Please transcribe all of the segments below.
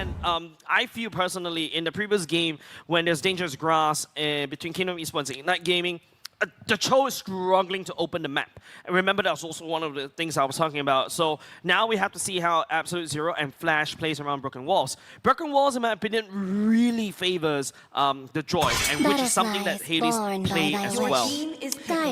hand, I feel personally in the previous game when there's dangerous grass between Kingdom Esports and Ignite Gaming, the Cho is struggling to open the map. And remember, that was also one of the things I was talking about. So now we have to see how Absolute Zero and Flash plays around Broken Walls. Broken Walls, in my opinion, really favors the Joy, and which is something that Hades play as well.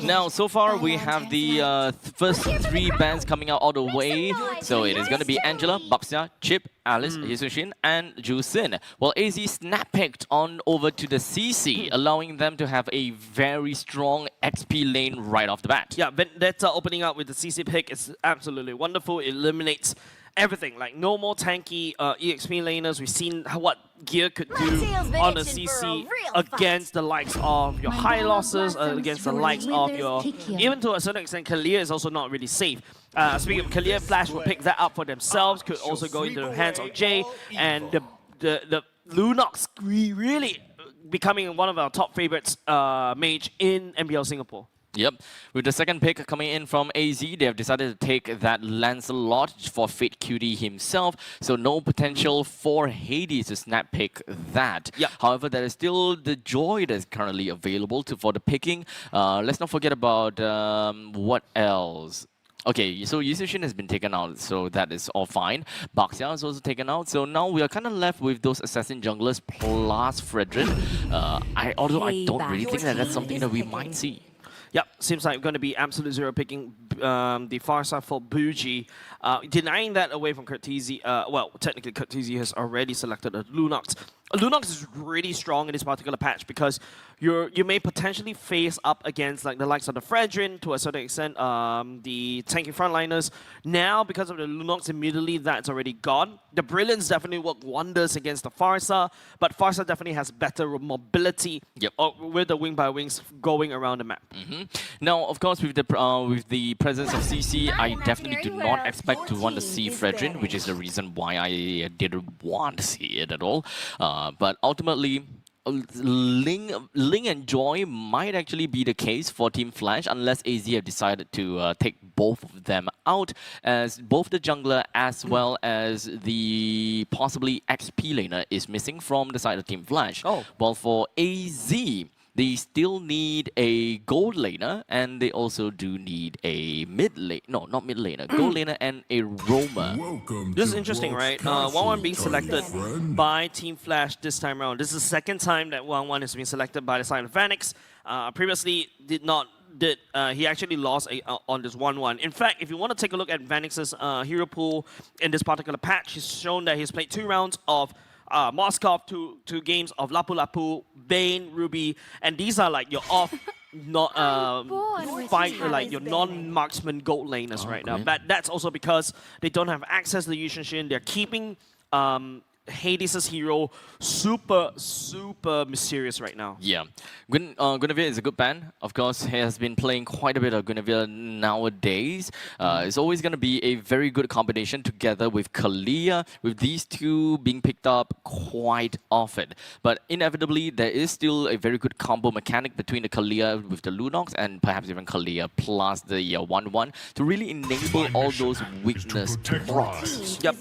Now, so far, we have the first 3 bans coming out all the way. So it is going to be Angela, Baxia, Chip, Alice, Yisushin, and Jusin. Well, AZ snap-picked on over to the CC, allowing them to have a very strong XP lane right off the bat. Yeah, Vendetta opening up with the CC pick is absolutely wonderful. It eliminates everything, like no more tanky EXP laners. We've seen what Gear could do on the CC against the likes of your high losses, against the likes of your, even to a certain extent, Kalia is also not really safe. Speaking of Kalia, Flash will pick that up for themselves, could also go into the hands of Jay, and the Lunox really becoming one of our top favorites mage in MPL Singapore. Yep. With the second pick coming in from AZ, they have decided to take that Lancelot for Fate QD himself, so no potential for Hades to snap pick that. Yep. However, there is still the Joy that is currently available for the picking. Let's not forget about what else. Okay, so Yisushin has been taken out, so that is all fine. Baxia is also taken out, so now we are kind of left with those assassin junglers plus Fredrin. Although I don't really think that that's something that we might see. Yep, seems like we're going to be Absolute Zero picking the far side for Bougie, denying that away from Curtizi. Well, technically Curtizi has already selected a Lunox. Lunox is really strong in this particular patch because you may potentially face up against like the likes of the Fredrin, to a certain extent, the tanky frontliners. Now, because of the Lunox, immediately that's already gone. The Brilliance definitely work wonders against the Farsa, but Farsa definitely has better mobility with the wing by wings going around the map. Now, of course, with the presence of CC, I definitely do not expect to want to see Fredrin, which is the reason why I didn't want to see it at all. But ultimately, Ling and Joy might actually be the case for Team Flash unless AZ have decided to take both of them out, as both the jungler as well as the possibly XP laner is missing from the side of Team Flash. Well, for AZ, they still need a gold laner, and they also do need a mid lane. No, not mid laner. Gold laner and a roamer. This is interesting, right? 1-1 being selected by Team Flash this time around. This is the second time that 1-1 has been selected by the side of Vanix. Previously, he actually lost on this 1-1. In fact, if you want to take a look at Vanix's hero pool in this particular patch, he's shown that he's played 2 rounds of Moskov, two games of Lapu Lapu, Bane, Ruby, and these are like your off, not like your non-marksman gold laners right now. But that's also because they don't have access to the Yushenshin. They're keeping Hades' hero super mysterious right now. Yeah. Guinevere is a good ban. Of course, he has been playing quite a bit of Guinevere nowadays. It's always going to be a very good combination together with Kalia, with these two being picked up quite often. But inevitably, there is still a very good combo mechanic between the Kalia with the Lunox and perhaps even Kalia plus the 1-1 to really enable all those weakness procs. Yep.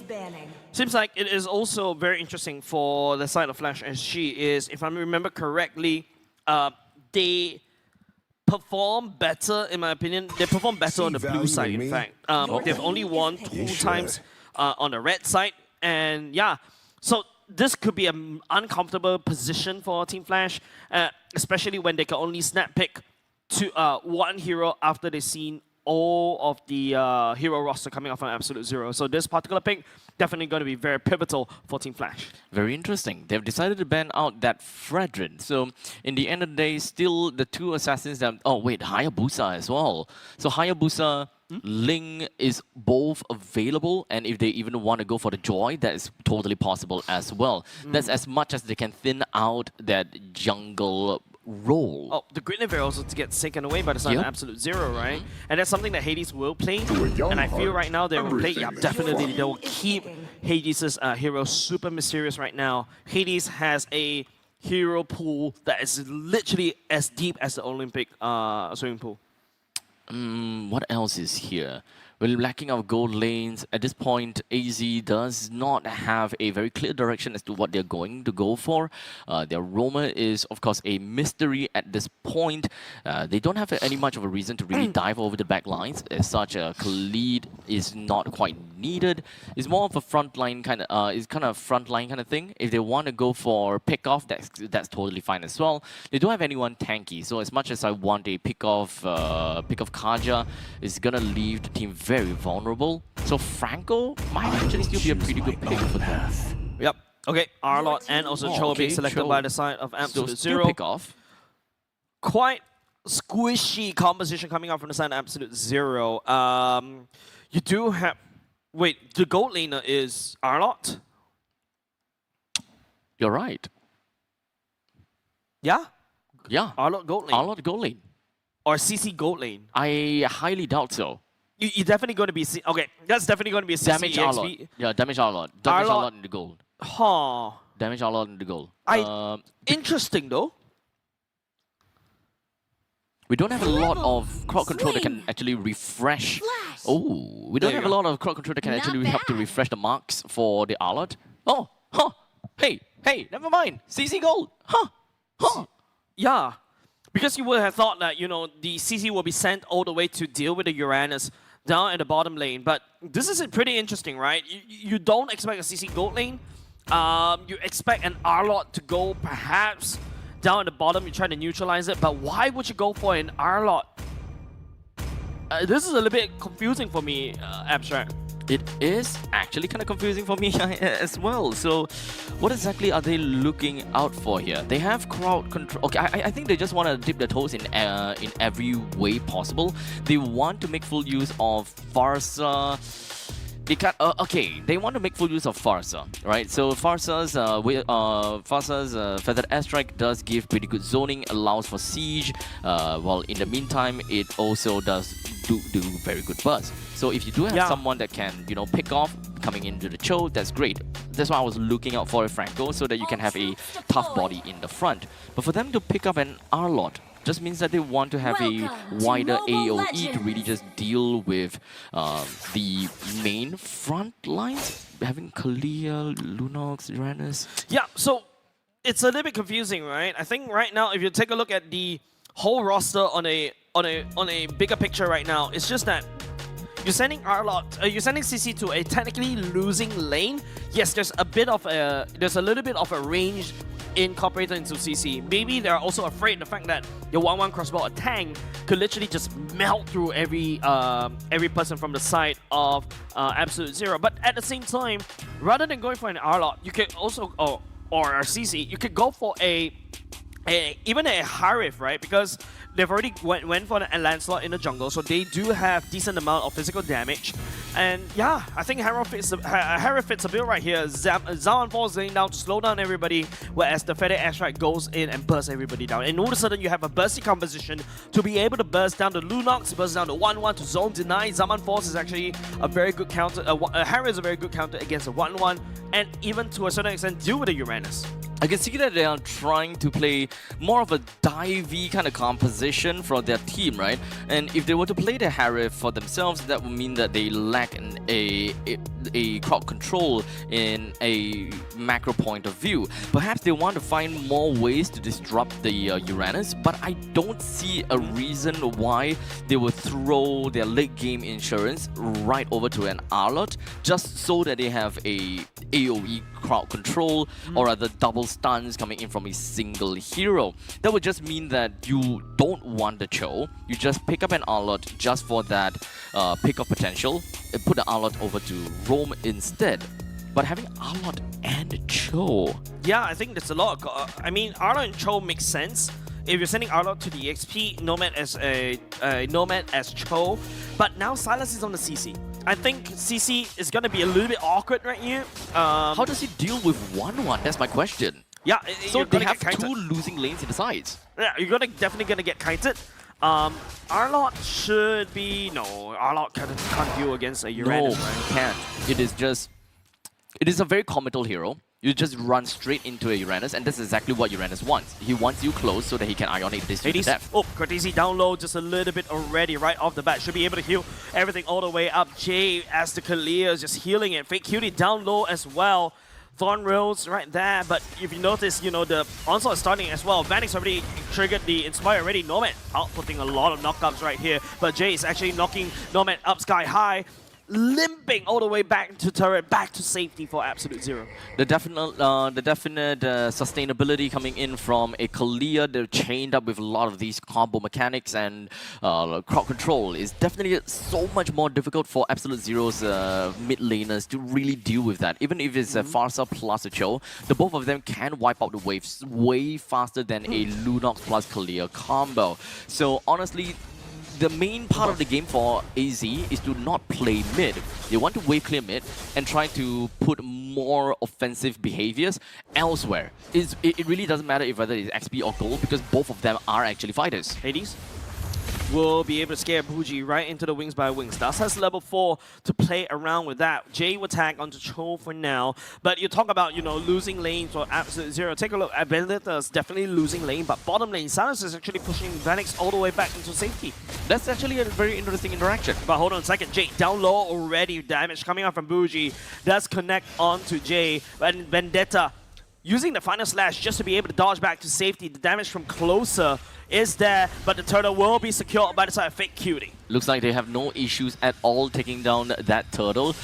Seems like it is also very interesting for the side of Flash SG is, if I remember correctly, they perform better, in my opinion. They perform better on the blue side, in fact. They've only won 2 times on the red side. And yeah, so this could be an uncomfortable position for Team Flash, especially when they can only snap pick to one hero after they've seen all of the hero roster coming off from Absolute Zero. So this particular pick definitely going to be very pivotal for Team Flash. Very interesting. They've decided to ban out that Fredrin. So in the end of the day, still the 2 assassins that... Oh wait, Hayabusa as well. So Hayabusa, Ling is both available, and if they even want to go for the Joy, that is totally possible as well. That's as much as they can thin out that jungle role. Oh, the Guinevere also to get taken away by the side of Absolute Zero, right? And that's something that Hades will play. And I feel right now they will play, definitely they will keep Hades' hero super mysterious right now. Hades has a hero pool that is literally as deep as the Olympic swimming pool. What else is here? Well, lacking of gold lanes, at this point, AZ does not have a very clear direction as to what they're going to go for. Their roamer is, of course, a mystery at this point. They don't have any much of a reason to really dive over the back lines. As such, a lead is not quite needed. It's more of a frontline kind of, frontline kind of thing. If they want to go for pick off, that's totally fine as well. They don't have anyone tanky, so as much as I want a pick off Kaja, is gonna leave the team very vulnerable. So Franco might actually still be a pretty good pick for them. Yep. Okay, Arlott and also Cho being selected by the side of Absolute Zero. Pick off. Quite squishy composition coming out from the side of Absolute Zero. You do have... Wait, the gold laner is Arlott? You're right. Yeah? Yeah. Arlott gold lane. Arlott gold lane. Or CC gold lane. I highly doubt so. You're definitely going to be... Okay, that's definitely going to be a CC Damage Arlott. Yeah, damage Arlott. Damage Arlott in the gold. Huh. Damage Arlott in the gold. Interesting though. We don't have a lot of crowd control that can actually refresh. Oh, we don't have a lot of crowd control that can actually help to refresh the marks for the Arlott. Oh, huh. Hey, never mind. CC gold. Huh. Yeah. Because you would have thought that, you know, the CC will be sent all the way to deal with the Uranus down at the bottom lane. But this is pretty interesting, right? You don't expect a CC gold lane. You expect an Arlott to go perhaps down at the bottom. You try to neutralize it. But why would you go for an Arlott? This is a little bit confusing for me, Abstract. It is actually kind of confusing for me as well. So what exactly are they looking out for here? They have crowd control. Okay, I think they just want to dip their toes in every way possible. They want to make full use of Farsa. They want to make full use of Farsa, right? So Farsa's Feathered Airstrike does give pretty good zoning, allows for siege. While in the meantime, it also does do very good burst. So if you do have someone that can, you know, pick off coming into the Cho, that's great. That's why I was looking out for a Franco, so that you can have a tough body in the front. But for them to pick up an Arlott just means that they want to have a wider AoE to really just deal with the main front lines, having Kalia, Lunox, Uranus. Yeah, so it's a little bit confusing, right? I think right now, if you take a look at the whole roster on a bigger picture right now, it's just that you're sending you're sending CC to a technically losing lane. Yes, there's a little bit of a range incorporated into CC. Maybe they're also afraid of the fact that your 1-1 crossbow tank could literally just melt through every person from the side of Absolute Zero. But at the same time, rather than going for an Arlott, you could also or a CC, you could go for even a Harif, right? Because they've already went for a Lancelot in the jungle, so they do have decent amount of physical damage. And yeah, I think Harif fits a bill right here. Zaman falls laying down to slow down everybody, whereas the Feather Airstrike goes in and bursts everybody down. And all of a sudden, you have a bursty composition to be able to burst down the Lunox, burst down the 1-1 to zone deny. Zaman Force is actually a very good counter. Harif is a very good counter against a 1-1, and even to a certain extent, deal with the Uranus. I can see that they are trying to play more of a divey kind of composition for their team, right? And if they were to play the Harif for themselves, that would mean that they lack a crowd control in a macro point of view. Perhaps they want to find more ways to disrupt the Uranus, but I don't see a reason why they would throw their late game insurance right over to an Arlott just so that they have a AoE crowd control, or rather double stuns coming in from a single hero. That would just mean that you don't want the Cho, you just pick up an Arlott just for that pick-up potential, and put the Arlott over to roam instead. But having Arlott and Cho... Yeah, I think that's a lot. I mean, Arlott and Cho makes sense. If you're sending Arlott to the EXP, Nomad as Cho, but now Silas is on the CC. I think CC is going to be a little bit awkward right here. How does he deal with 1-1? That's my question. Yeah, so they have two losing lanes in the sides. Yeah, you're definitely going to get kited. Arlott should be... No, Arlott can't deal against a Uranus, no, right? Can't. It is a very committal hero. You just run straight into a Uranus, and that's exactly what Uranus wants. He wants you close so that he can Ionic this to death. Oh, Cortese down low just a little bit already right off the bat. Should be able to heal everything all the way up. Jay, as the Kalia is just healing it. Fake Cutie down low as well. Thorn Rails right there, but if you notice, you know, the onslaught is starting as well. Vanix already triggered the Inspire already. Nomad outputting a lot of knockups right here, but Jay is actually knocking Nomad up sky high, limping all the way back to turret, back to safety for Absolute Zero. The definite sustainability coming in from a Kalia, they're chained up with a lot of these combo mechanics and crowd control is definitely so much more difficult for Absolute Zero's mid laners to really deal with that. Even if it's a Farsa plus a Cho, the both of them can wipe out the waves way faster than a Lunox plus Kalia combo. So honestly, the main part of the game for AZ is to not play mid. They want to wave clear mid and try to put more offensive behaviors elsewhere. It really doesn't matter if whether it's XP or gold because both of them are actually fighters. Hades will be able to scare Bougie right into the wings by wings. Dust has level 4 to play around with that. Jay will tag onto Cho for now. But you talk about, you know, losing lanes for Absolute Zero. Take a look at Benedicta's definitely losing lane, but bottom lane, Silence is actually pushing Vanix all the way back into safety. That's actually a very interesting interaction. But hold on a second, Jay down low already. Damage coming out from Bougie does connect onto Jay. And Vendetta using the final slash just to be able to dodge back to safety. The damage from closer is there, but the turtle will be secured by the side of Fake Cutie. Looks like they have no issues at all taking down that turtle.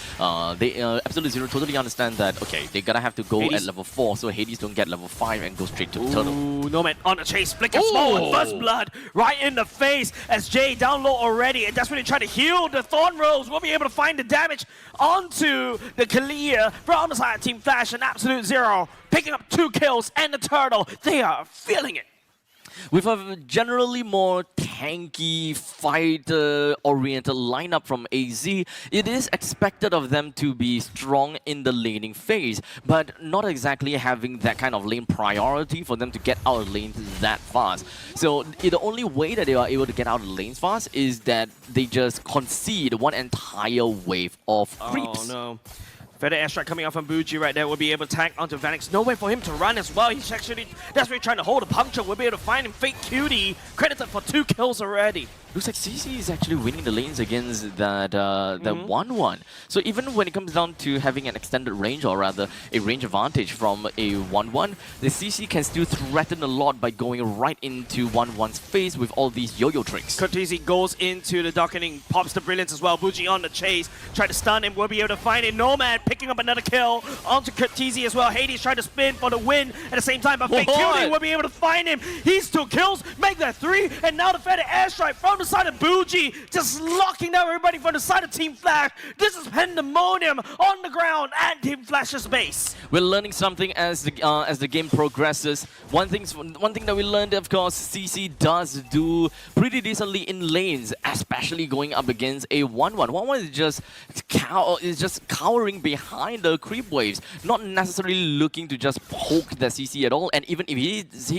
They Absolute Zero totally understand that, okay, they're gonna have to go Hades at level 4 so Hades don't get level 5 and go straight to the turtle. Nomad on the chase, flicker small and first blood right in the face as Jay down low already and desperately trying to heal the Thorn Rose. Will be able to find the damage onto the Kalia from the side of Team Flash and Absolute Zero picking up 2 kills and the turtle. They are feeling it. With a generally more tanky, fighter-oriented lineup from AZ, it is expected of them to be strong in the laning phase, but not exactly having that kind of lane priority for them to get out of lanes that fast. So the only way that they are able to get out of lanes fast is that they just concede one entire wave of creeps. Oh no. Better airstrike coming out from Bougie right there will be able to tag onto Vanix. No way for him to run as well. He's actually desperately trying to hold a puncture. We'll be able to find him. Fake Cutie credited for 2 kills already. Looks like CC is actually winning the lanes against that 1-1. So even when it comes down to having an extended range, or rather a range advantage from a 1-1, the CC can still threaten a lot by going right into 1-1's face with all these yo-yo tricks. Cortese goes into the docketing, pops the Brilliance as well. Bougie on the chase, try to stun him. We'll be able to find it. Nomad picking up another kill onto Cortese as well. Hades trying to spin for the win at the same time, but Fake Cutie will be able to find him. He's 2 kills, make that 3, and now the Feather Airstrike from the side of Bougie, just locking down everybody from the side of Team Flash. This is Pandemonium on the ground at Team Flash's base. We're learning something as the game progresses. One thing that we learned, of course, CC does do pretty decently in lanes, especially going up against a 1-1. 1-1 is just cowering behind the creep waves, not necessarily looking to just poke the CC at all. And even if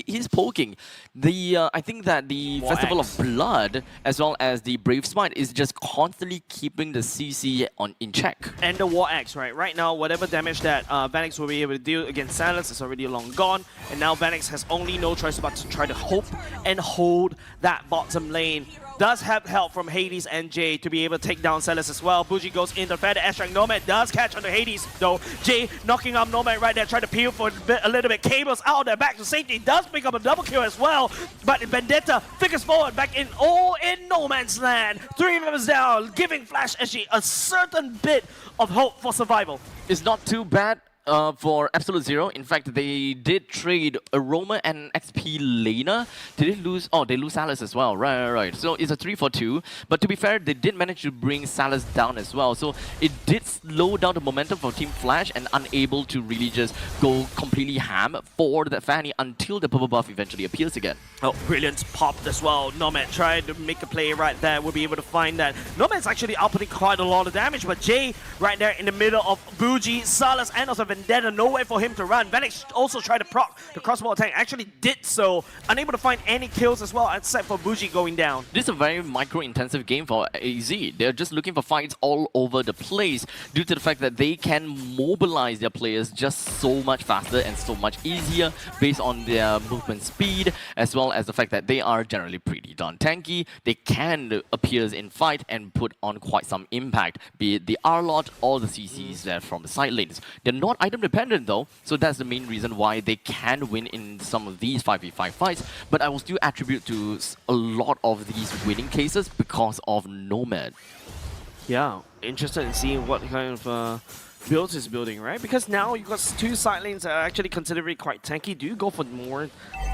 he's poking, I think that the Festival of Blood as well as the Brave Smite is just constantly keeping the CC in check. And the War Axe, right? Right now, whatever damage that Vanix will be able to deal against Silence is already long gone. And now Vanix has only no choice but to try to hope and hold that bottom lane. Does have help from Hades and Jay to be able to take down Celis as well. Bougie goes in the Feather Airstrike. Nomad does catch onto Hades though. Jay knocking up Nomad right there, trying to peel for a little bit. Cables out there, back to safety. Does pick up a double kill as well. But Vendetta figures forward, back in all in no man's land. 3 members down, giving Flash actually a certain bit of hope for survival. It's not too bad for Absolute Zero. In fact, they did trade Aroma and XP laner. Did they lose? Oh, they lose Salas as well. Right. So it's a 3-for-2. But to be fair, they did manage to bring Salas down as well. So it did slow down the momentum for Team Flash and unable to really just go completely ham for that Fanny until the purple buff eventually appears again. Oh, Brilliance popped as well. Nomad tried to make a play right there. We'll be able to find that. Nomad's actually outputting quite a lot of damage, but Jay right there in the middle of Bougie, Salas, and also Vendetta, nowhere for him to run. Venix also tried to proc the crossbow attack, actually did so, unable to find any kills as well, except for Bougie going down. This is a very micro-intensive game for AZ. They're just looking for fights all over the place due to the fact that they can mobilize their players just so much faster and so much easier based on their movement speed, as well as the fact that they are generally pretty darn tanky. They can appear in fight and put on quite some impact, be it the R-Lot or the CCs that from the side lanes. They're not item dependent though, so that's the main reason why they can win in some of these 5v5 fights, but I will still attribute to a lot of these winning cases because of Nomad. Yeah, interested in seeing what kind of builds he's building, right? Because now you've got two side lanes that are actually considered quite tanky. Do you go for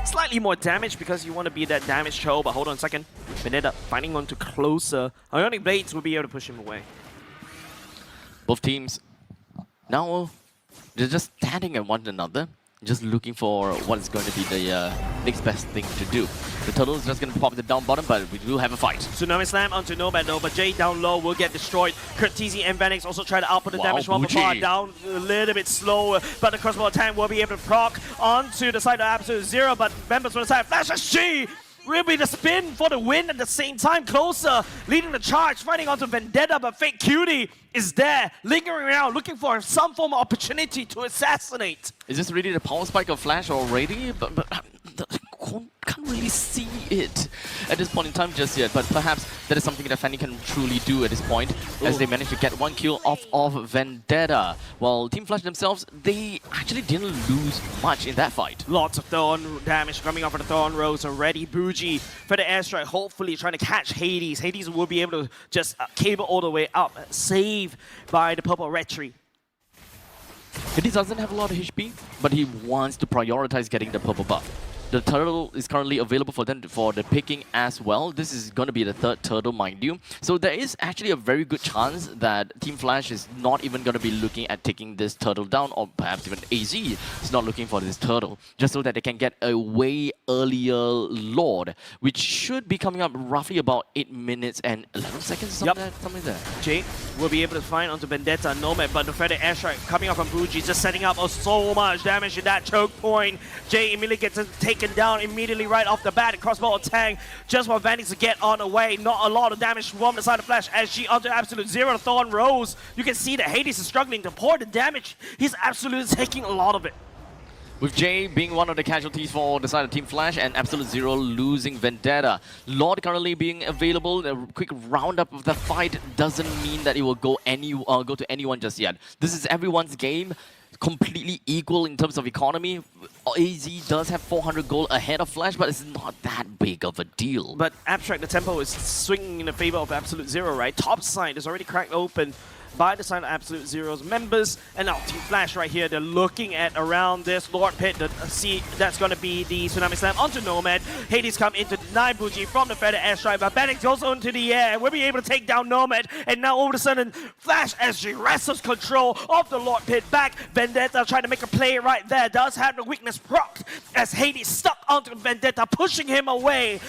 slightly more damage because you want to be that damage show? But hold on a second. Vendetta finding on to closer. Ionic Blades will be able to push him away. Both teams now, they're just standing at one another, just looking for what is going to be the next best thing to do. The turtle is just going to pop the down bottom, but we will have a fight. Tsunami Slam onto Nomad though, but Jay down low will get destroyed. Curtizi and Vanix also try to output the damage one bar down a little bit slower, but the crossbow attack will be able to proc onto the side of Absolute Zero, but members from the side, Flash SG will be the spin for the win at the same time. Closer, leading the charge, fighting onto Vendetta, but Fake Cutie is there, lingering around, looking for some form of opportunity to assassinate. Is this really the power spike of Flash already? But can't really see it at this point in time just yet, but perhaps that is something that Fanny can truly do at this point, as they managed to get one kill off of Vendetta. While Team Flash themselves, they actually didn't lose much in that fight. Lots of thorn damage coming off of the thorn rows already. Bougie for the airstrike, hopefully trying to catch Hades. Hades will be able to just cable all the way up, saved by the purple red tree. Hades doesn't have a lot of HP, but he wants to prioritize getting the purple buff. The turtle is currently available for them for the picking as well. This is going to be the third turtle, mind you. So there is actually a very good chance that Team Flash is not even going to be looking at taking this turtle down, or perhaps even AZ is not looking for this turtle, just so that they can get a way earlier Lord, which should be coming up roughly about 8 minutes and 11 seconds, something like that. Jay will be able to find onto Vendetta and Nomad, but the Feather Airstrike coming up from Bougie, just setting up so much damage in that choke point. Jay immediately gets taken down immediately right off the bat. Crossbow attack just for Vanix to get on the way. Not a lot of damage from the side of Flash as she onto Absolute Zero. Thorn Rose. You can see that Hades is struggling to pour the damage. He's absolutely taking a lot of it. With Jay being one of the casualties for the side of Team Flash and Absolute Zero losing Vendetta. Lord currently being available. A quick roundup of the fight doesn't mean that it will go to anyone just yet. This is everyone's game. Completely equal in terms of economy. AZ does have 400 gold ahead of Flash, but it's not that big of a deal. But Abstract, the tempo is swinging in the favor of Absolute Zero, right? Top side is already cracked open by the side of Absolute Zero's members. And now Team Flash right here, they're looking at around this Lord Pit. See, that's going to be the Tsunami Slam onto Nomad. Hades come in to deny Bougie from the Feather Airstrike, but Bannock goes into the air and will be able to take down Nomad. And now all of a sudden, Flash SG wrestles control of the Lord Pit back. Vendetta trying to make a play right there. Does have the weakness procced as Hades stuck onto Vendetta, pushing him away.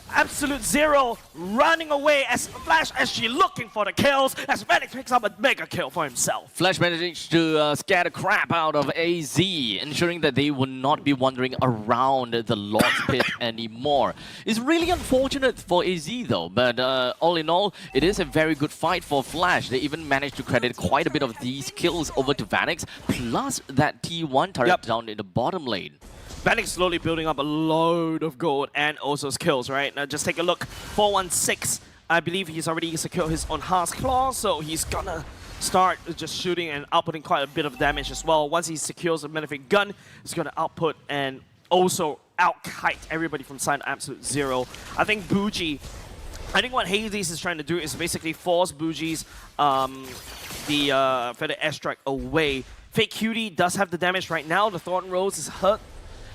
Absolute Zero running away as Flash SG looking for the kills as Bannock picks up a mega kill for himself. Flash managed to scare the crap out of AZ, ensuring that they will not be wandering around the Lord's Pit anymore. It's really unfortunate for AZ though, but all in all, it is a very good fight for Flash. They even managed to credit quite a bit of these kills over to Vanix, plus that T1 turret down in the bottom lane. Vanix slowly building up a load of gold and also skills, right? Now just take a look. 416. I believe he's already secured his own Heart's Claw, so he's gonna start just shooting and outputting quite a bit of damage as well. Once he secures a Malefic Gun, he's gonna output and also out-kite everybody from side Absolute Zero. I think what Hades is trying to do is basically force Bougie's Feather Airstrike away. Fake Cutie does have the damage right now. The Thornton Rose is hurt.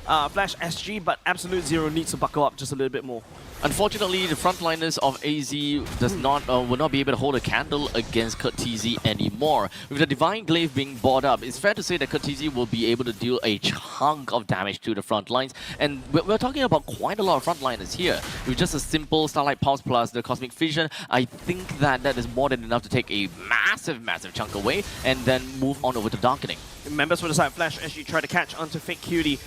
Flash SG, but Absolute Zero needs to buckle up just a little bit more. Unfortunately, the frontliners of AZ will not be able to hold a candle against Curtizi anymore. With the Divine Glaive being bought up, it's fair to say that Curtizi will be able to deal a chunk of damage to the front lines. And we're talking about quite a lot of frontliners here. With just a simple Starlight Pulse plus the Cosmic Vision, I think that is more than enough to take a massive, massive chunk away and then move on over to Darkening. Members for the side Flash SG try to catch onto Fake Cutie.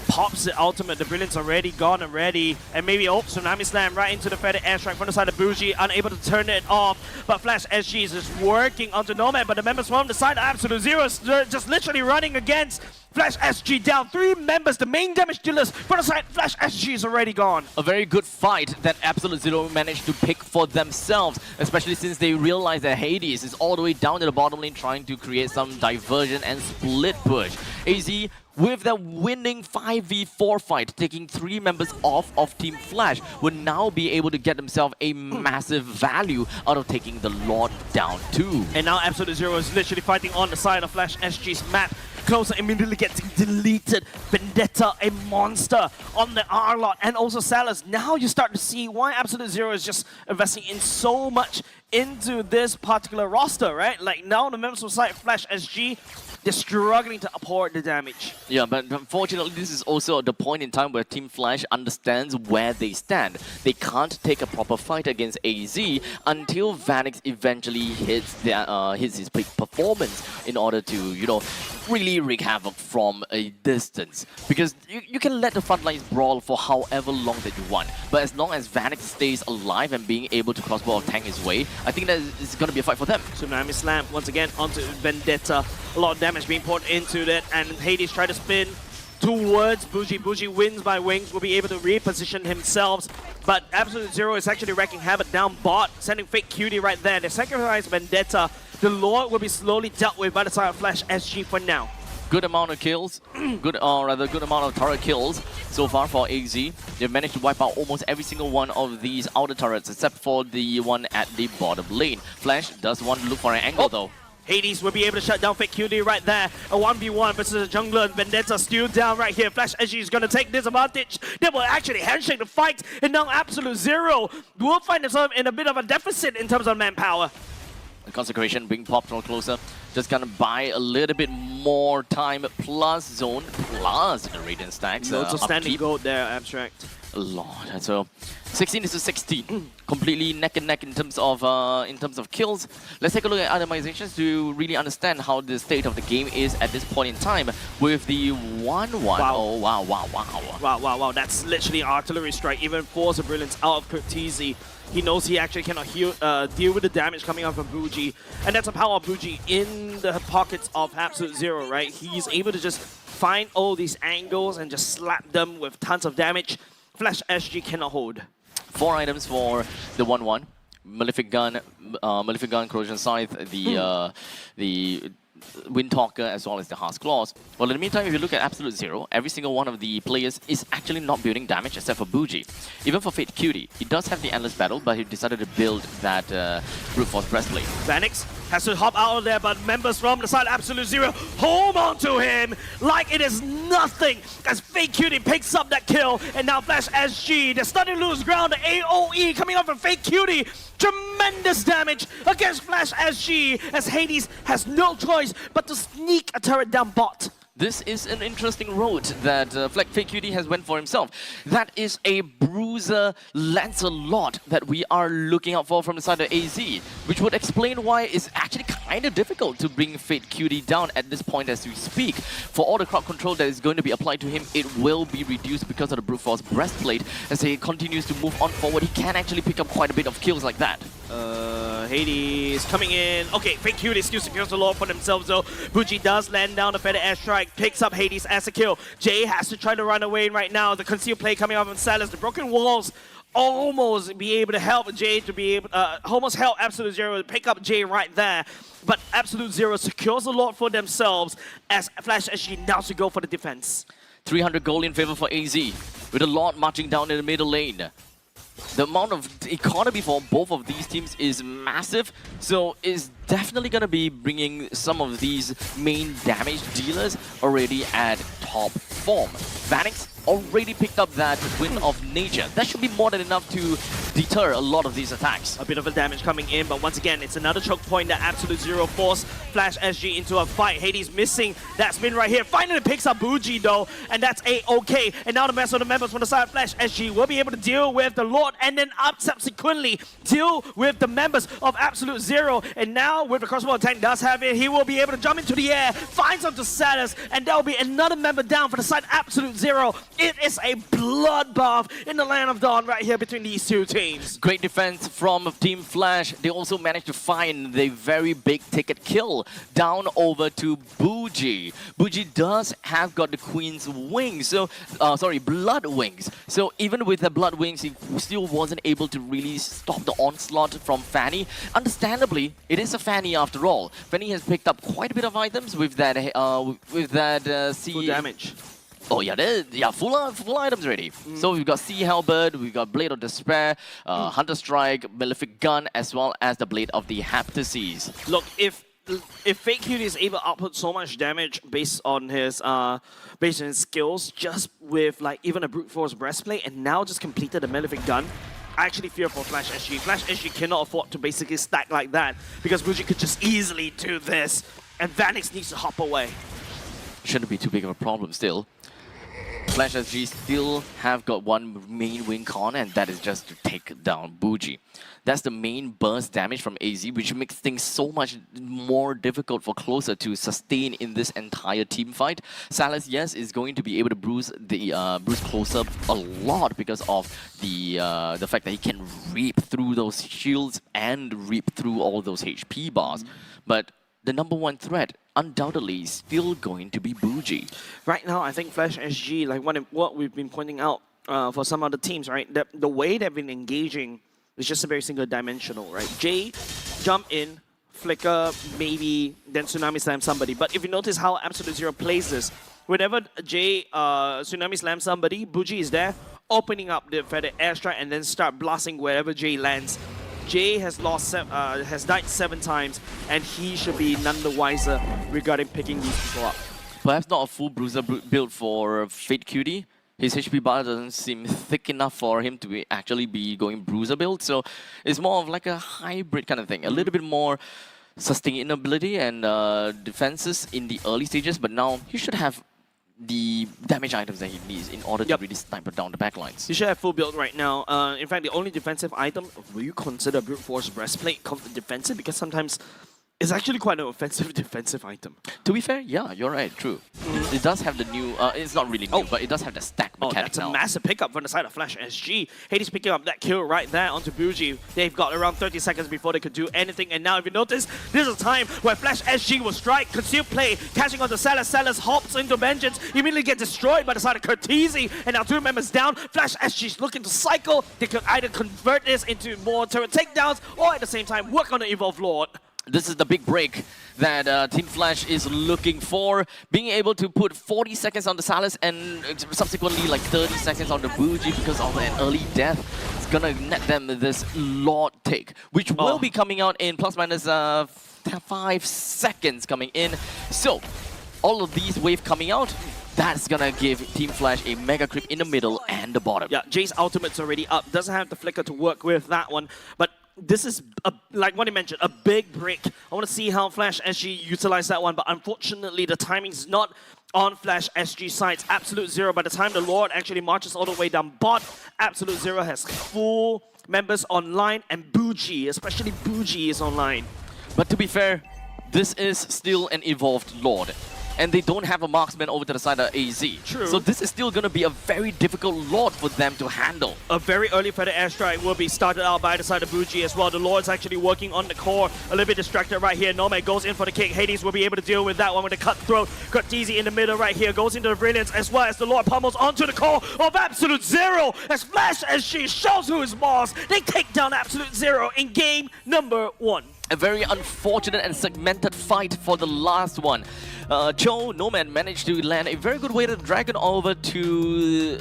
Pops the ultimate, the Brilliant's already gone already. And maybe, oh, Tsunami Slam right into the feather airstrike from the side of Bougie, unable to turn it off. But Flash SG is just working onto Nomad, but the members from the side of Absolute Zero is just literally running against Flash SG down. 3 members, the main damage dealers from the side, Flash SG is already gone. A very good fight that Absolute Zero managed to pick for themselves, especially since they realized that Hades is all the way down to the bottom lane trying to create some diversion and split push. AZ with the winning 5v4 fight, taking 3 members off of Team Flash, would now be able to get themselves a massive value out of taking the Lord down too. And now Absolute Zero is literally fighting on the side of Flash SG's map. Closer immediately getting deleted. Vendetta, a monster on the R-Lot, and also Salas. Now you start to see why Absolute Zero is just investing in so much into this particular roster, right? Like now the members of side Flash SG, they're struggling to uphold the damage. Yeah, but unfortunately, this is also the point in time where Team Flash understands where they stand. They can't take a proper fight against AZ until Vanix eventually hits his peak performance in order to, you know, really wreak havoc from a distance. Because you can let the front lines brawl for however long that you want, but as long as Vanix stays alive and being able to crossbow or tank his way, I think that it's going to be a fight for them. Tsunami Slam once again onto Vendetta. A lot of damage being poured into that, and Hades try to spin towards Bougie. Bougie wins by wings, will be able to reposition himself, but Absolute Zero is actually wrecking havoc down bot, sending Fake Cutie right there. They sacrifice Vendetta. The Lord will be slowly dealt with by the side of Flash SG for now. Good amount of kills, good amount of turret kills so far for AZ. They've managed to wipe out almost every single one of these outer turrets except for the one at the bottom lane. Flash does want to look for an angle though. Hades will be able to shut down Fake Cutie right there. A 1v1 versus a jungler, and Vendetta still down right here. Flash SG is going to take this advantage. They will actually handshake the fight, and now Absolute Zero will find themselves in a bit of a deficit in terms of manpower. The Consecration being popped more closer, just gonna buy a little bit more time, plus zone, plus the Radiant stacks. Loads of standing gold there, Abstract. A lot. So 16 to 16, completely neck and neck in terms of kills. Let's take a look at itemizations to really understand how the state of the game is at this point in time with the 1-1. Wow. Oh wow. Wow. That's literally artillery strike. Even force a Brilliance out of Curtizi. He knows he actually cannot deal with the damage coming out from Bougie. And that's a power of Bougie in the pockets of Absolute Zero, right? He's able to just find all these angles and just slap them with tons of damage. Flash SG cannot hold. 4 items for the 1-1. Malefic Gun, Corrosion Scythe, the Windtalker, as well as the Heart's Claws. Well, in the meantime, if you look at Absolute Zero, every single one of the players is actually not building damage except for Bougie. Even for Fate Cutie, he does have the Endless Battle, but he decided to build that Brute Force Breastplate. Vanix has to hop out of there, but members from the side Absolute Zero hold on to him like it is nothing as Fake Cutie picks up that kill, and now Flash SG, they're starting to lose ground. The AoE coming up from Fake Cutie. Tremendous damage against Flash SG as Hades has no choice but to sneak a turret down bot. This is an interesting road that Fake Cutie has went for himself. That is a Bruiser Lancelot that we are looking out for from the side of AZ, which would explain why it's actually kind of difficult to bring Fate Cutie down at this point as we speak. For all the crowd control that is going to be applied to him, it will be reduced because of the Brute Force Breastplate. As he continues to move on forward, he can actually pick up quite a bit of kills like that. Hades coming in. Okay, Fake Cutie still secures the Lord for themselves though. Bougie does land down the feather airstrike, picks up Hades as a kill. Jay has to try to run away right now. The concealed play coming off from Salas. The broken walls almost be able to help Jay to be able, almost help Absolute Zero to pick up Jay right there. But Absolute Zero secures the Lord for themselves as Flash SG now to go for the defense. 300 gold in favor for AZ, with the Lord marching down in the middle lane. The amount of economy for both of these teams is massive, so it's definitely going to be bringing some of these main damage dealers already at top form. Vanix already picked up that Wind of Nature. That should be more than enough to deter a lot of these attacks. A bit of a damage coming in, but once again, it's another choke point that Absolute Zero forced Flash SG into a fight. Hades missing that spin right here. Finally picks up Bougie though, and that's A-okay. And now the rest of the members from the side of Flash SG will be able to deal with the Lord and then up subsequently deal with the members of Absolute Zero. And now with the crossbow tank does have it, he will be able to jump into the air, finds onto Salas, and there will be another member down for the side Absolute Zero. It is a bloodbath in the Land of Dawn right here between these two teams. Great defense from Team Flash. They also managed to find the very big ticket kill down over to Bougie. Bougie does have got the Queen's wings, so blood wings. So even with the blood wings, he still wasn't able to really stop the onslaught from Fanny. Understandably, it is a Fanny after all. Fanny has picked up quite a bit of items with that Full damage. Oh yeah, full items ready. So we've got Sea Halberd, we've got Blade of Despair, Hunter Strike, Malefic Gun, as well as the Blade of the Heptases. Look, if Fake Cutie is able to output so much damage based on his skills, just with like even a brute force breastplate, and now just completed a Malefic Gun, I actually fear for Flash SG. Flash SG cannot afford to basically stack like that because Bougie could just easily do this, and Vanix needs to hop away. Shouldn't be too big of a problem still. Flash SG still have got one main win con, and that is just to take down Bougie. That's the main burst damage from AZ, which makes things so much more difficult for Closer to sustain in this entire team fight. Salas, yes, is going to be able to bruise Closer a lot because of the fact that he can reap through those shields and reap through all those HP bars. But the number one threat undoubtedly is still going to be Bougie. Right now, I think Flash SG, like what we've been pointing out for some other teams, right? The way they've been engaging is just a very single dimensional, right? Jay, jump in, flicker, maybe, then Tsunami Slam somebody. But if you notice how Absolute Zero plays this, whenever Jay Tsunami Slam somebody, Bougie is there, opening up the feather airstrike and then start blasting wherever Jay lands. Jay has died 7 times, and he should be none the wiser regarding picking these people up. Perhaps not a full bruiser build for Fate Cutie. His HP bar doesn't seem thick enough for him to actually be going bruiser build, so it's more of like a hybrid kind of thing. A little bit more sustainability and defenses in the early stages, but now he should have the damage items that he needs in order to really snipe down the backlines. You should have full build right now. In fact, the only defensive item, will you consider Brute Force Breastplate defensive? Because sometimes it's actually quite an offensive defensive item. To be fair, yeah, you're right, true. It does have the new, it's not really new, but it does have the stack mechanic that's now. A massive pickup from the side of Flash SG. Hades picking up that kill right there onto Bougie. They've got around 30 seconds before they could do anything, and now if you notice, this is a time where Flash SG will strike, conceal play, catching onto Salas. Salas hops into Vengeance, immediately get destroyed by the side of Curtisi, and now 2 members down. Flash SG is looking to cycle. They could either convert this into more turret takedowns, or at the same time work on the Evolved Lord. This is the big break that Team Flash is looking for. Being able to put 40 seconds on the Salas and subsequently like 30 seconds on the Bougie because of an early death. It's gonna net them this Lord take, which will be coming out in plus minus 5 seconds coming in. So, all of these waves coming out, that's gonna give Team Flash a mega creep in the middle and the bottom. Yeah, Jay's ultimate's already up. Doesn't have the flicker to work with that one, but this is, like what I mentioned, a big break. I want to see how Flash SG utilize that one, but unfortunately the timing's not on Flash SG sides. Absolute Zero, by the time the Lord actually marches all the way down bot, Absolute Zero has full members online, and Bougie, especially Bougie, is online. But to be fair, this is still an evolved Lord. And they don't have a marksman over to the side of AZ. True. So this is still going to be a very difficult Lord for them to handle. A very early feather airstrike will be started out by the side of Bougie as well. The Lord's actually working on the core. A little bit distracted right here. Nomad goes in for the kick. Hades will be able to deal with that one with the cutthroat. Curtisi in the middle right here. Goes into the brilliance as well as the Lord pummels onto the core of Absolute Zero. As Flash SG shows who is boss. They take down Absolute Zero in game number 1. A very unfortunate and segmented fight for the last one. Joe, Nomad managed to land a very good way to Dragon over to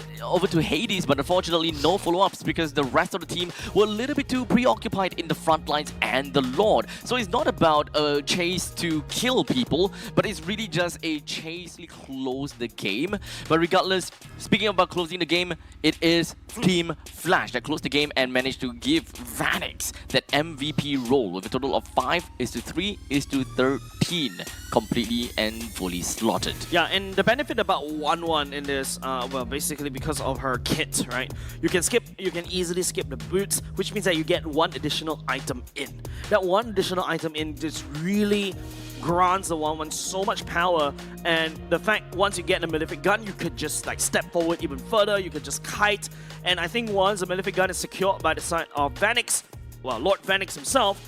Hades, but unfortunately no follow-ups because the rest of the team were a little bit too preoccupied in the front lines and the Lord. So it's not about a chase to kill people, but it's really just a chase to close the game. But regardless, speaking about closing the game, it is Team Flash that closed the game and managed to give Vanix that MVP role with a total of 5:3:13, completely and fully slaughtered. Yeah, and the benefit about 1-1 in this, well, basically because of her kit, right? You can easily skip the boots, which means that you get one additional item in. That one additional item in just really grants the 1-1 so much power, and the fact once you get the Malefic Gun, you could just like step forward even further, you could just kite, and I think once the Malefic Gun is secured by the side of Vanix, well, Lord Vanix himself,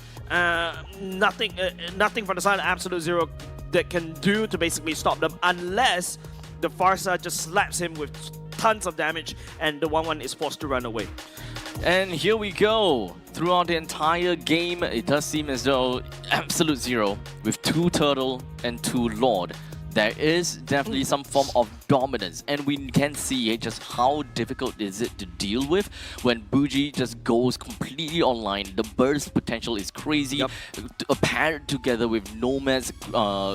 nothing from the side of Absolute Zero that can do to basically stop them unless the Farsa just slaps him with tons of damage and the 1-1 is forced to run away. And here we go. Throughout the entire game, it does seem as though Absolute Zero with 2 Turtle and 2 Lord, there is definitely some form of dominance, and we can see just how difficult is it to deal with when Bougie just goes completely online. The burst potential is crazy, paired together with Nomad's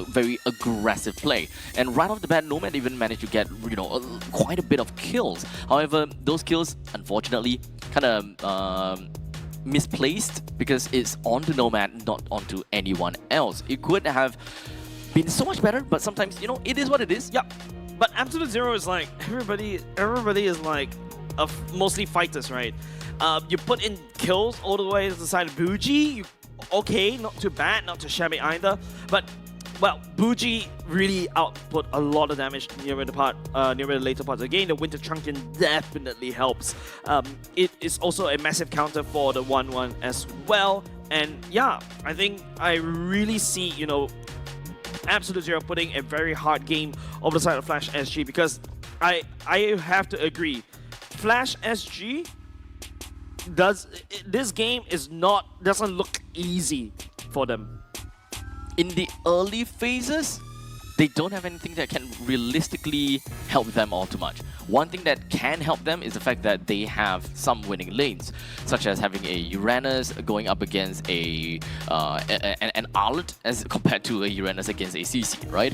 very aggressive play. And right off the bat, Nomad even managed to get, you know, quite a bit of kills. However, those kills, unfortunately, kind of misplaced because it's onto Nomad, not onto anyone else. It could have been so much better, but sometimes, you know, it is what it is. Yeah, but Absolute Zero is like, everybody is like mostly fighters, right? You put in kills all the way to the side of Bougie, okay, not too bad, not too shabby either, but well, Bougie really output a lot of damage near the later parts of the game. The Winter Truncheon definitely helps. It is also a massive counter for the 1-1 as well. And yeah, I think I really see, you know, Absolute Zero putting a very hard game over the side of Flash SG, because I have to agree, Flash SG this game doesn't look easy for them. In the early phases, they don't have anything that can realistically help them all too much. One thing that can help them is the fact that they have some winning lanes, such as having a Uranus going up against an Arlet as compared to a Uranus against a CC, right?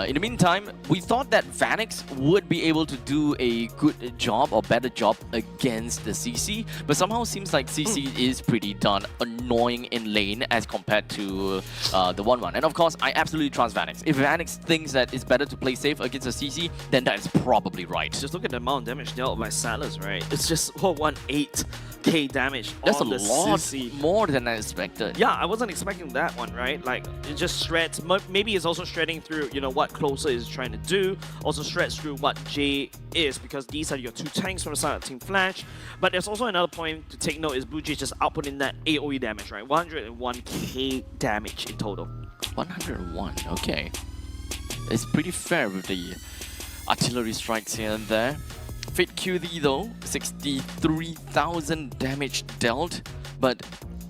In the meantime, we thought that Vanix would be able to do a good job or better job against the CC, but somehow seems like CC is pretty darn annoying in lane as compared to the 1-1. And of course, I absolutely trust Vanix. If Vanix thinks that it's better to play safe against a CC, then that is probably right. Just look at the amount of damage dealt by Salas, right? It's just 18k damage. That's on a the lot CC. more than I expected. Yeah, I wasn't expecting that one, right? Like, it just shreds. Maybe it's also shredding through, you know, what Closer is trying to do. Also shreds through what J is, because these are your 2 tanks from the side of Team Flash. But there's also another point to take note is Bougie just outputting that AoE damage, right? 101k damage in total. 101, okay. It's pretty fair with the artillery strikes here and there. Fate QD though, 63,000 damage dealt, but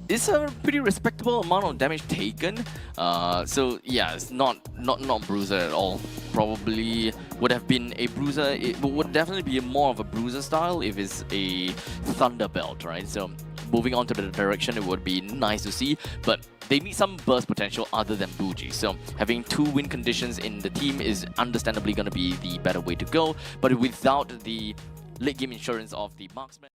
it's a pretty respectable amount of damage taken. So yeah, it's not bruiser at all. Probably would have been a bruiser. It would definitely be more of a bruiser style if it's a Thunderbelt, right? So moving on to the direction, it would be nice to see, but they need some burst potential other than Bougie. So having 2 win conditions in the team is understandably going to be the better way to go, but without the late game insurance of the marksman.